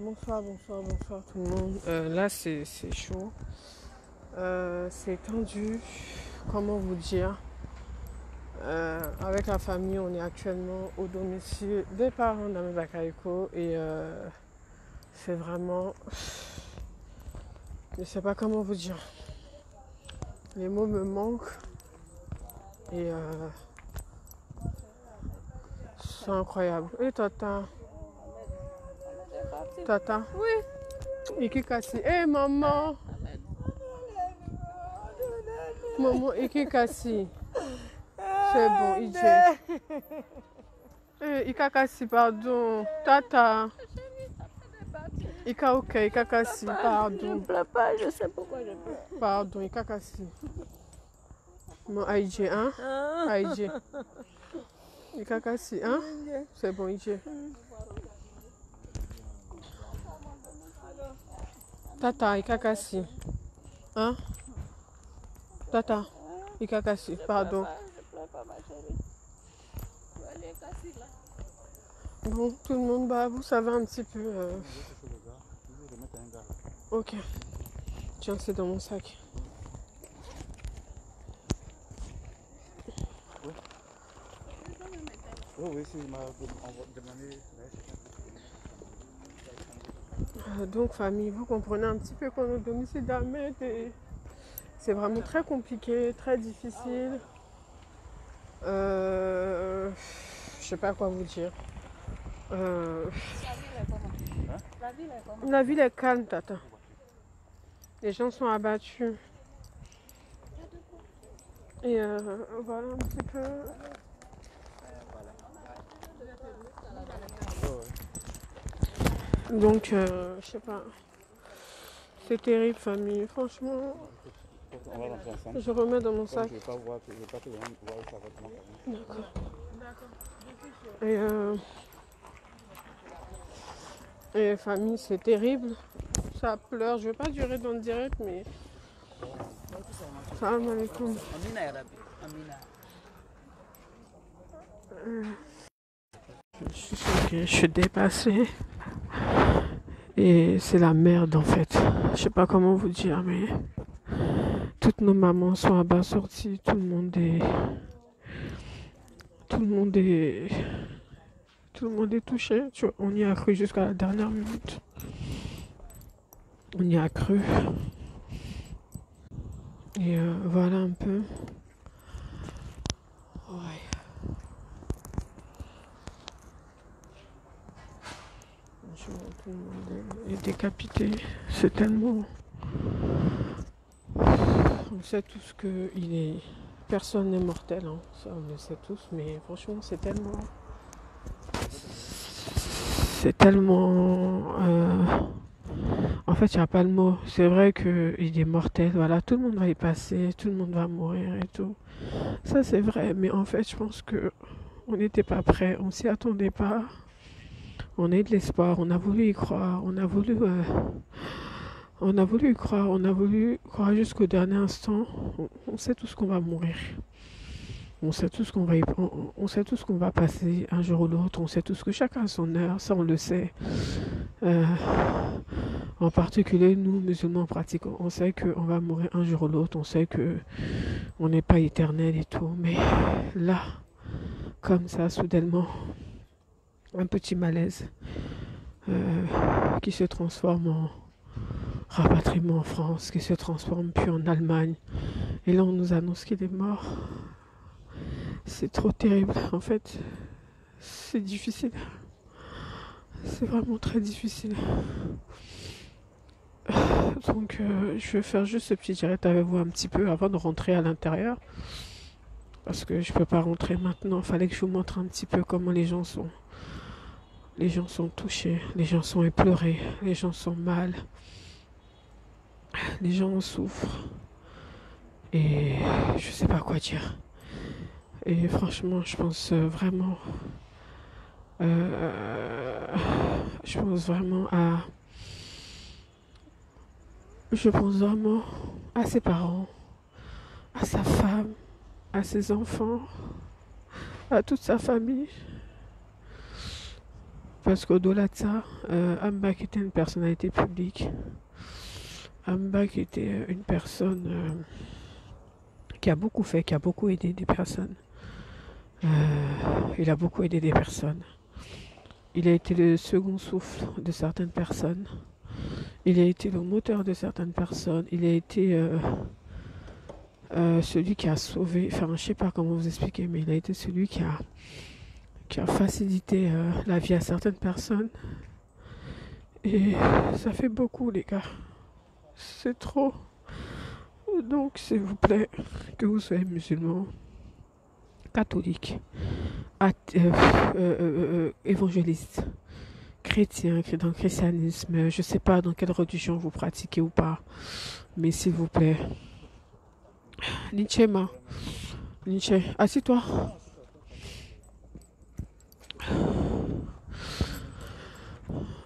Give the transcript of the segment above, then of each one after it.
Bonsoir, bonsoir, bonsoir tout le monde. Là, c'est chaud. C'est tendu. Comment vous dire? Avec la famille, on est actuellement au domicile des parents d'Amé Bakayoko et c'est vraiment... Je ne sais pas comment vous dire. Les mots me manquent et c'est incroyable. Et Tata? Tata? Oui. Ikikasi. Hé maman! Maman, Ikikasi. C'est bon, Ije. Ikakasi, pardon. Tata. Ika ok, Ikakasi, pardon. Je ne pleure pas, je sais pourquoi je pleure. Pardon, Ikakasi. Mon Aïdje, hein? Aïdje. Ikakasi, hein? C'est bon, Ije. Tata, Ikakasi. Hein? Tata, Ikakasi, pardon. Je pleure pas, ma chérie. Tu vas aller casser là. Bon, tout le monde, bah, vous savez un petit peu. Ok. Tiens, c'est dans mon sac. Oui, c'est m'a demandé. Donc, famille, vous comprenez un petit peu qu'on est au domicile d'Ahmed et c'est vraiment très compliqué, très difficile. Je sais pas quoi vous dire. La ville est calme, Tata. Les gens sont abattus. Et voilà un petit peu. Donc, je sais pas. C'est terrible, famille. Franchement, On va rentrer ensemble. je remets dans mon sac. Je ne vais pas voir, je vais pas te voir ça va comment. D'accord. Et famille, c'est terrible. Ça pleure. Je vais pas durer dans le direct, mais. Salam alaikum. Amina ya Rabbi. Amina. Je suis choquée, je suis dépassée. Et c'est la merde en fait. Je sais pas comment vous dire, mais toutes nos mamans sont abasourdies. Tout le monde est touché. Tu vois, on y a cru jusqu'à la dernière minute. On y a cru. Et voilà un peu. Ouais. Tout le monde est décapité. C'est tellement... On sait tous que personne n'est mortel, hein. Ça on le sait tous, mais franchement c'est tellement... En fait il n'y a pas le mot. C'est vrai qu'il est mortel, voilà, tout le monde va y passer, tout le monde va mourir et tout. Ça c'est vrai, mais en fait je pense que on n'était pas prêts, on s'y attendait pas. On a eu de l'espoir, on a voulu y croire, on a voulu y croire, on a voulu croire jusqu'au dernier instant. On sait tous qu'on va mourir. On sait tous on sait tous qu'on va passer un jour ou l'autre. On sait tous que chacun a son heure, ça on le sait. En particulier nous, musulmans pratiquants, on sait qu'on va mourir un jour ou l'autre. On sait que on n'est pas éternel et tout. Mais là, comme ça, soudainement, un petit malaise qui se transforme en rapatriement en France, qui se transforme puis en Allemagne. Et là, on nous annonce qu'il est mort. C'est trop terrible. En fait, c'est difficile. C'est vraiment très difficile. Donc, je vais faire juste ce petit direct avec vous un petit peu avant de rentrer à l'intérieur. Parce que je peux pas rentrer maintenant. Il fallait que je vous montre un petit peu comment les gens sont. Les gens sont touchés. Les gens sont éplorés. Les gens sont mal. Les gens en souffrent. Et je sais pas quoi dire. Et franchement, je pense vraiment à ses parents, à sa femme, à ses enfants, à toute sa famille. Parce qu'au-delà de ça, Ambak était une personnalité publique. Ambak était une personne qui a beaucoup fait, qui a beaucoup aidé des personnes. Euh, il a beaucoup aidé des personnes. Il a été le second souffle de certaines personnes. Il a été le moteur de certaines personnes. Il a été celui qui a sauvé, enfin je sais pas comment vous expliquer, mais il a été celui qui a facilité la vie à certaines personnes. Et ça fait beaucoup les gars. C'est trop. Donc s'il vous plaît, que vous soyez musulman, catholique, évangéliste, chrétien, dans le christianisme, je sais pas dans quelle religion vous pratiquez ou pas, mais s'il vous plaît, Nietzsche, assis-toi.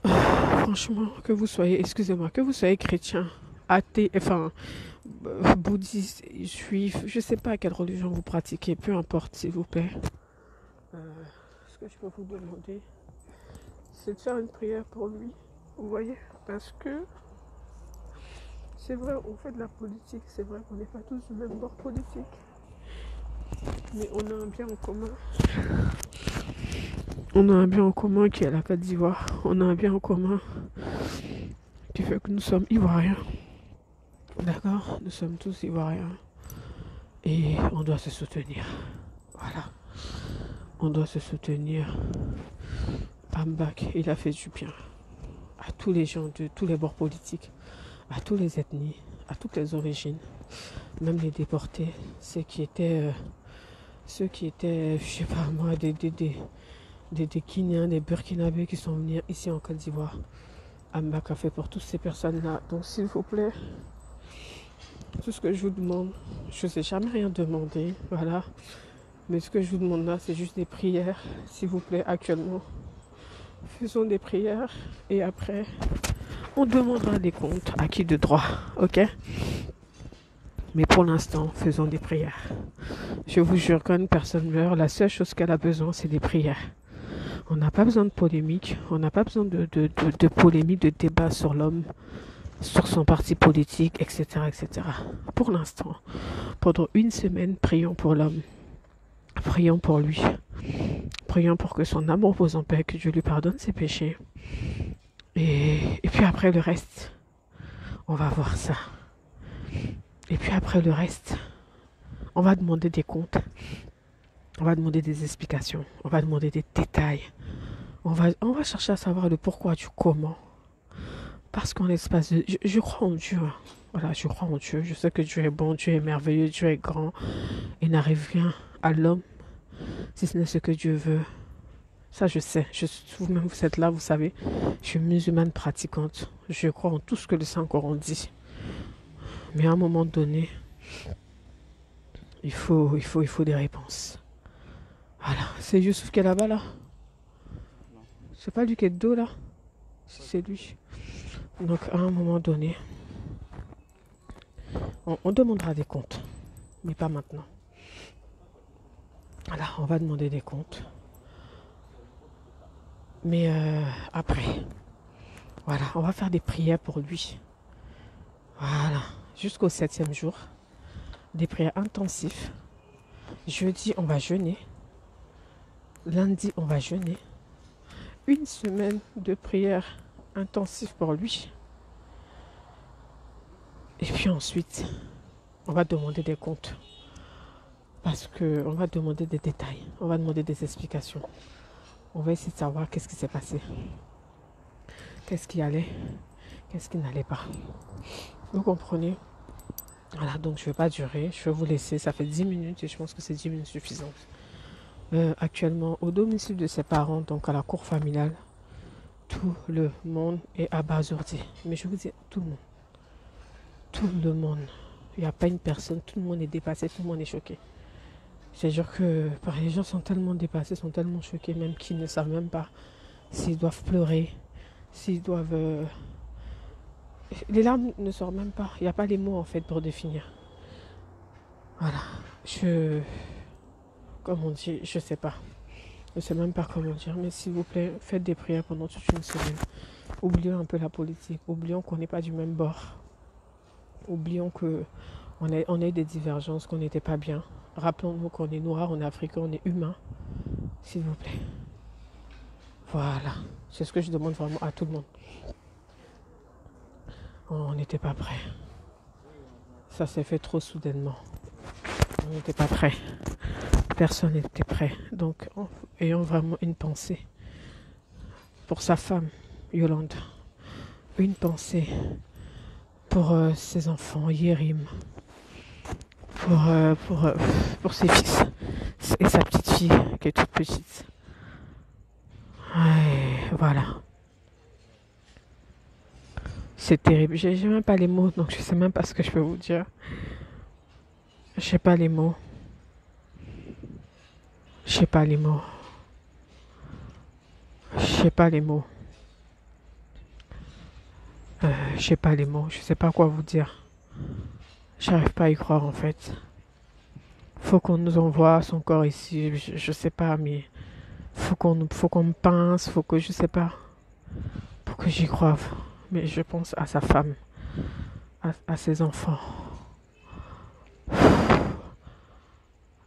Franchement, que vous soyez, excusez-moi, que vous soyez chrétien, athée, enfin, bouddhiste, juif, je sais pas quelle religion vous pratiquez, peu importe, s'il vous plaît. Ce que je peux vous demander, c'est de faire une prière pour lui, vous voyez, parce que c'est vrai, on fait de la politique, c'est vrai qu'on n'est pas tous du même bord politique, mais on a un bien en commun. On a un bien en commun qui est la Côte d'Ivoire. On a un bien en commun qui fait que nous sommes Ivoiriens. D'accord? Nous sommes tous Ivoiriens. Et on doit se soutenir. Voilà. On doit se soutenir. Ambak, il a fait du bien à tous les gens de tous les bords politiques, à toutes les ethnies, à toutes les origines, même les déportés, ceux qui étaient, je sais pas moi, des Guinéens, des Burkinabés qui sont venus ici en Côte d'Ivoire. Ambak a fait pour toutes ces personnes-là. Donc s'il vous plaît, tout ce que je vous demande, je ne sais jamais rien demander, voilà. Mais ce que je vous demande là, c'est juste des prières, s'il vous plaît, actuellement. Faisons des prières et après, on demandera des comptes à qui de droit, ok? Mais pour l'instant, faisons des prières. Je vous jure, quand une personne meurt, la seule chose qu'elle a besoin, c'est des prières. On n'a pas besoin de polémique, on n'a pas besoin de polémique, de débat sur l'homme, sur son parti politique, etc., etc. Pour l'instant, pendant une semaine, prions pour l'homme. Prions pour lui. Prions pour que son âme repose en paix, que Dieu lui pardonne ses péchés. Et puis après le reste, on va voir ça. Et puis après le reste, on va demander des comptes. On va demander des explications. On va demander des détails. On va chercher à savoir le pourquoi du comment. Parce qu'en l'espace de... Je crois en Dieu. Voilà, je crois en Dieu. Je sais que Dieu est bon, Dieu est merveilleux, Dieu est grand. Il n'arrive rien à l'homme si ce n'est ce que Dieu veut. Ça, je sais. Vous-même, vous êtes là, vous savez. Je suis musulmane pratiquante. Je crois en tout ce que le Saint-Coran dit. Mais à un moment donné, il faut des réponses. Voilà. C'est Youssouf qui est là-bas, là? C'est pas lui qui est de dos, là? C'est lui. Donc, à un moment donné, on demandera des comptes. Mais pas maintenant. Voilà, on va demander des comptes. Mais après, voilà, on va faire des prières pour lui. Voilà, jusqu'au 7e jour. Des prières intensives. Jeudi, on va jeûner. Lundi, on va jeûner. Une semaine de prières intensives pour lui. Et puis ensuite, on va demander des comptes. Parce qu'on va demander des détails. On va demander des explications. On va essayer de savoir qu'est-ce qui s'est passé. Qu'est-ce qui allait. Qu'est-ce qui n'allait pas. Vous comprenez? Voilà, donc je ne vais pas durer. Je vais vous laisser. Ça fait 10 minutes et je pense que c'est 10 minutes suffisantes. Actuellement, au domicile de ses parents, donc à la cour familiale, tout le monde est abasourdi. Mais je vous dis, tout le monde. Tout le monde. Il n'y a pas une personne. Tout le monde est dépassé. Tout le monde est choqué. C'est-à-dire que les gens sont tellement dépassés, sont tellement choqués, même qu'ils ne savent même pas s'ils doivent pleurer, s'ils doivent... Les larmes ne sortent même pas. Il n'y a pas les mots en fait pour définir. Voilà. Comme on dit, je sais pas. Je ne sais même pas comment dire, mais s'il vous plaît, faites des prières pendant toute une semaine. Oublions un peu la politique, oublions qu'on n'est pas du même bord. Oublions qu'on ait des divergences, qu'on n'était pas bien. Rappelons-nous qu'on est noir, on est africain, on est humain. S'il vous plaît. Voilà. C'est ce que je demande vraiment à tout le monde. On n'était pas prêt. Ça s'est fait trop soudainement. On n'était pas prêt. Personne n'était prêt. Donc, ayons vraiment une pensée pour sa femme, Yolande. Une pensée pour ses enfants, Yérim. Pour ses fils. Et sa petite fille, qui est toute petite. Et voilà. C'est terrible. J'ai même pas les mots, donc je sais même pas ce que je peux vous dire. J'ai pas les mots. J'ai pas les mots. J'ai pas les mots. J'ai pas les mots. Je sais pas quoi vous dire. J'arrive pas à y croire en fait. Faut qu'on nous envoie son corps ici. Je sais pas, mais faut qu'on me pince. Faut que je sais pas. Pour que j'y croie. Mais je pense à sa femme, à ses enfants.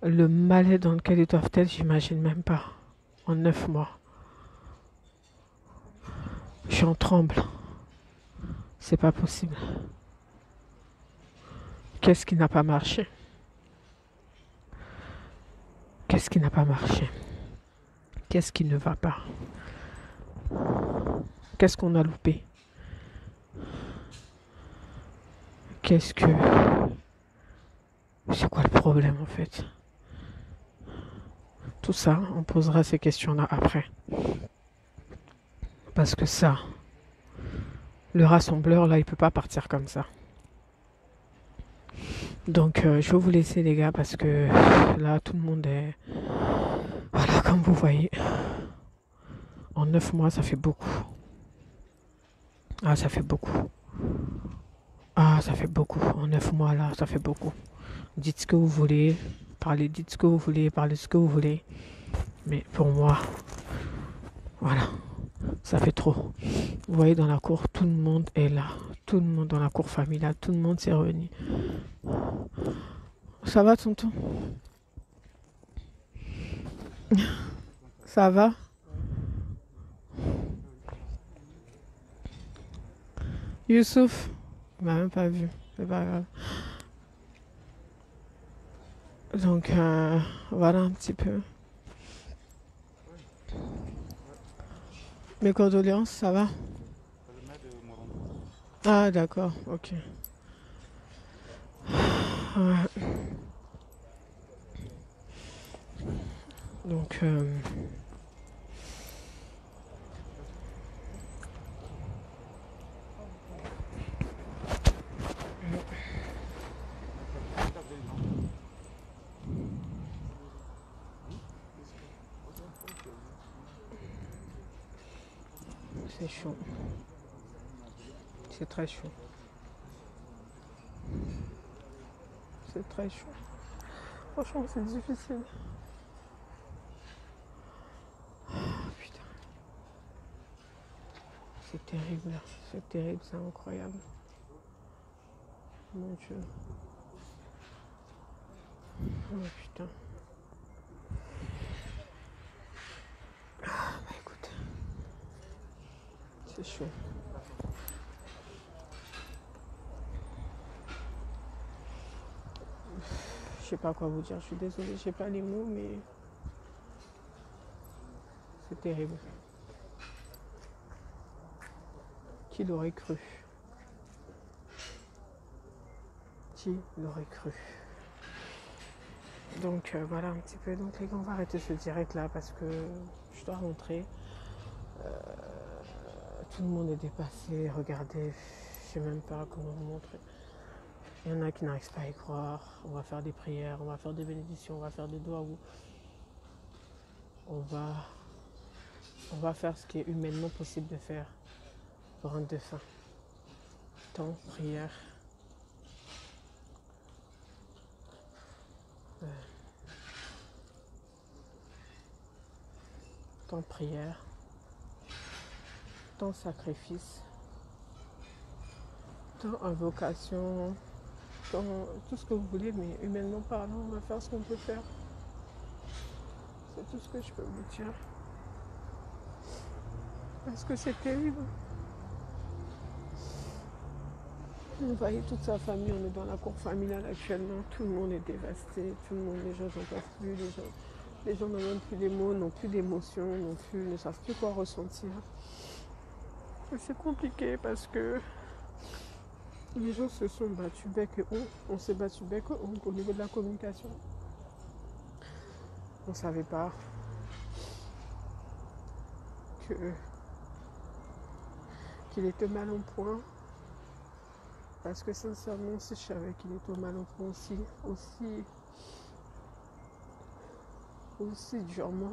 Le mal dans lequel ils doivent être, j'imagine même pas. En 9 mois. J'en tremble. C'est pas possible. Qu'est-ce qui n'a pas marché? Qu'est-ce qui n'a pas marché? Qu'est-ce qui ne va pas? Qu'est-ce qu'on a loupé? Qu'est-ce que... C'est quoi le problème en fait? Tout ça, on posera ces questions-là après. Parce que ça, le rassembleur, là, il peut pas partir comme ça. Donc, je vais vous laisser, les gars, parce que là, tout le monde est... Voilà, comme vous voyez. En 9 mois, ça fait beaucoup. Ah, ça fait beaucoup. Ah, ça fait beaucoup. En 9 mois, là, ça fait beaucoup. Dites ce que vous voulez. Dites ce que vous voulez. Parlez ce que vous voulez. Mais pour moi, voilà. Ça fait trop. Vous voyez, dans la cour, tout le monde est là. Tout le monde dans la cour familiale. Tout le monde s'est réuni. Ça va, tonton? Ça va? Youssouf? Il m'a même pas vu. C'est pas grave. Donc, voilà un petit peu. Mes condoléances, ça va? Le maire de Morondou. Ah, d'accord, ok. Ouais. Donc, c'est chaud. C'est très chaud. C'est très chaud. Franchement, c'est difficile. Putain. C'est terrible. C'est terrible, c'est incroyable. Mon Dieu. Oh putain. Ah, bah écoute. C'est chaud. Je sais pas quoi vous dire. Je suis désolée, j'ai pas les mots, mais c'est terrible. Qui l'aurait cru? Qui l'aurait cru? Donc voilà un petit peu. Donc les gars, on va arrêter ce direct là parce que je dois rentrer. Tout le monde est dépassé. Regardez, je sais même pas comment vous montrer. Il y en a qui n'arrivent pas à y croire. On va faire des prières, on va faire des bénédictions, on va faire des doigts. On va faire ce qui est humainement possible de faire pour un défunt. Temps, prière. tant prière, tant sacrifice, tant invocation, tant tout ce que vous voulez, mais humainement parlant, on va faire ce qu'on peut faire. C'est tout ce que je peux vous dire. Parce que c'est terrible. Vous voyez toute sa famille, on est dans la cour familiale actuellement, tout le monde est dévasté, tout le monde, les gens n'en peuvent plus, les gens n'ont même plus des mots, n'ont plus d'émotions, ne savent plus quoi ressentir. Et c'est compliqué parce que les gens se sont battus bec et ongle, on s'est battu bec et ongle au niveau de la communication. On ne savait pas qu'il était mal en point. Parce que sincèrement, si je savais qu'il était au mal au point aussi durement,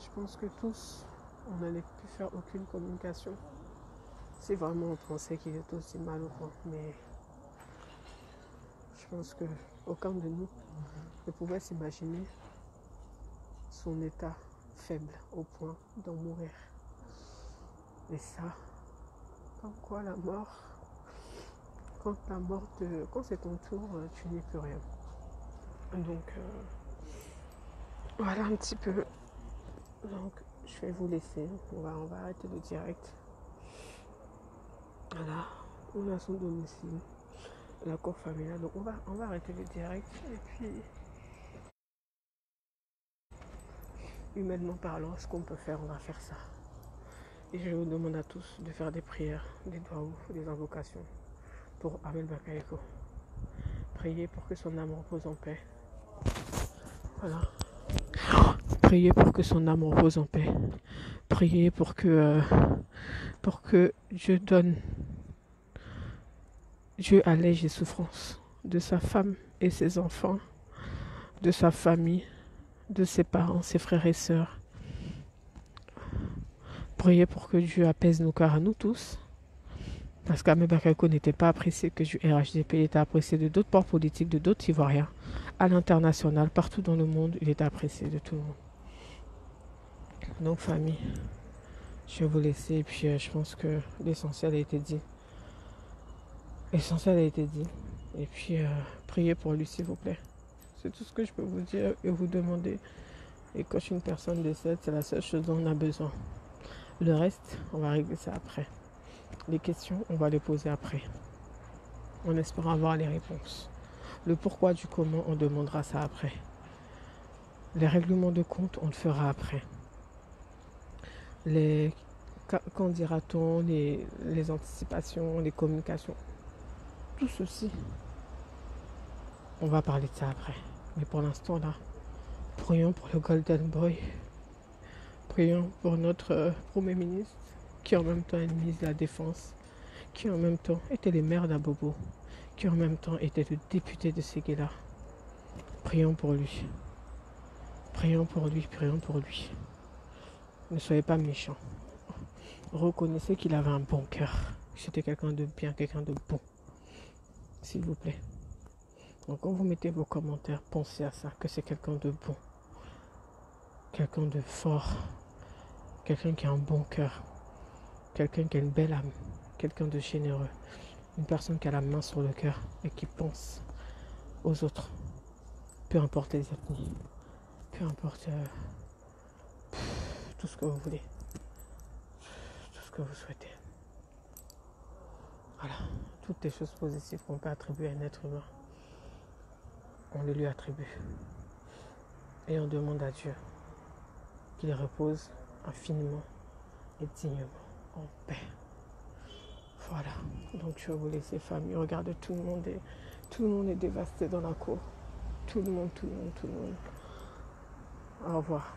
je pense que tous, on n'allait plus faire aucune communication. Si vraiment on pensait qu'il était aussi mal au point. Mais je pense qu'aucun de nous ne pouvait s'imaginer son état faible au point d'en mourir. Et ça, comme quoi la mort... Quand c'est ton tour, tu n'es plus rien. Donc, voilà un petit peu. Donc, je vais vous laisser. On va arrêter le direct. Voilà. On a son domicile, la cour familiale. Donc, on va arrêter le direct. Et puis, humainement parlant, ce qu'on peut faire, on va faire ça. Et je vous demande à tous de faire des prières, des doigts, des invocations pour Ahmed Bakayoko. Priez pour que son âme repose en paix. Voilà. Priez pour que son âme repose en paix. Priez pour que Dieu allège les souffrances de sa femme et ses enfants, de sa famille, de ses parents, ses frères et sœurs. Priez pour que Dieu apaise nos cœurs à nous tous. Parce qu'Ahmed Bakayoko n'était pas apprécié que du RHDP, il était apprécié de d'autres ports politiques, de d'autres Ivoiriens. À l'international, partout dans le monde, il était apprécié de tout le monde. Donc famille, je vais vous laisser et puis je pense que l'essentiel a été dit. L'essentiel a été dit. Et puis priez pour lui s'il vous plaît. C'est tout ce que je peux vous dire et vous demander. Et quand une personne décède, c'est la seule chose dont on a besoin. Le reste, on va régler ça après. Les questions, on va les poser après. En espérant avoir les réponses. Le pourquoi du comment, on demandera ça après. Les règlements de compte, on le fera après. Qu'en dira-t-on, les anticipations, les communications, tout ceci, on va parler de ça après. Mais pour l'instant là, prions pour le Golden Boy, prions pour notre Premier ministre, qui en même temps est ministre de la Défense, qui en même temps était le maire d'Abobo, qui en même temps était le député de Séguéla. Prions pour lui. Prions pour lui, prions pour lui. Ne soyez pas méchants. Reconnaissez qu'il avait un bon cœur. C'était quelqu'un de bien, quelqu'un de bon. S'il vous plaît. Donc quand vous mettez vos commentaires, pensez à ça, que c'est quelqu'un de bon. Quelqu'un de fort. Quelqu'un qui a un bon cœur. Quelqu'un qui a une belle âme. Quelqu'un de généreux. Une personne qui a la main sur le cœur et qui pense aux autres. Peu importe les ethnies. Peu importe tout ce que vous voulez. Tout ce que vous souhaitez. Voilà. Toutes les choses positives qu'on peut attribuer à un être humain, on le lui attribue. Et on demande à Dieu qu'il repose infiniment et dignement en paix. Voilà. Donc je vais vous laisser famille. Regardez, tout le monde est dévasté dans la cour. Tout le monde. Au revoir.